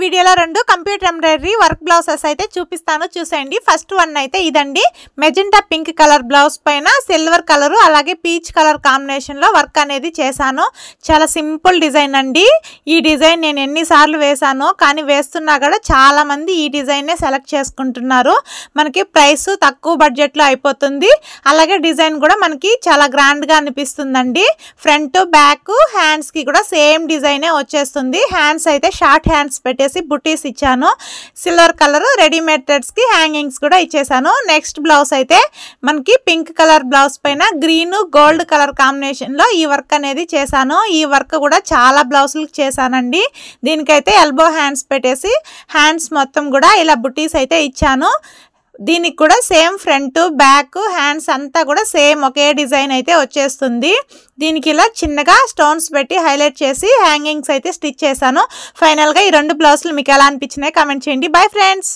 వీడియోలో రెండు computer embroidery work blouses అయితే చూపిస్తాను చూసేయండి। ఫస్ట్ వన్ అయితే ఇదండి, మెజెంటా పింక్ కలర్ బ్లౌజ్ పైన సిల్వర్ కలర్ అలాగే పీచ్ కలర్ కాంబినేషన్ లో వర్క్ అనేది చేశాను। చాలా సింపుల్ డిజైన్ అండి। ఈ డిజైన్ నేను ఎన్నిసార్లు వేసానో కానీ వేస్తున్నా కూడా చాలా మంది ఈ డిజైన్ నే సెలెక్ట్ చేసుకుంటున్నారు। మనకి ప్రైస్ తక్కువ బడ్జెట్ లో అయిపోతుంది, అలాగే డిజైన్ కూడా మనకి చాలా గ్రాండ్ గా అనిపిస్తుందండి। ఫ్రంట్ బ్యాక్ హ్యాండ్స్ కి కూడా సేమ్ డిజైనే వచ్చేస్తుంది। హ్యాండ్స్ అయితే షార్ట్ హ్యాండ్స్ పెట్టేసి బుటీస్ ఇచ్చాను। సిల్వర్ కలర్ రెడీమేడ్ థ్రెడ్స్ కి హ్యాంగింగ్స్ కూడా ఇచ్చేసాను। నెక్స్ట్ బ్లౌజ్ అయితే మనకి పింక్ కలర్ బ్లౌజ్ పైన గ్రీన్ గోల్డ్ కలర్ కాంబినేషన్ లో ఈ వర్క్ అనేది చేశాను। ఈ వర్క్ కూడా చాలా బ్లౌజులకు చేశానండి। దీనికైతే ఎల్బో హ్యాండ్స్ పెట్టేసి హ్యాండ్స్ మొత్తం కూడా ఇలా బుటీస్ అయితే ఇచ్చాను। దీనికి కూడా సేమ్ ఫ్రంట్ బ్యాక్ హ్యాండ్స్ అంతా కూడా సేమ్ ఒకే డిజైన్ అయితే వచ్చేస్తుంది। దీనికి ఇలా చిన్నగా స్టోన్స్ పెట్టి హైలైట్ చేసి హ్యాంగింగ్స్ అయితే స్టిచ్ చేశాను। ఫైనల్ గా ఈ రెండు బ్లౌజులు మీకు ఎలా అనిపించినాయి కామెంట్ చేయండి। Bye friends.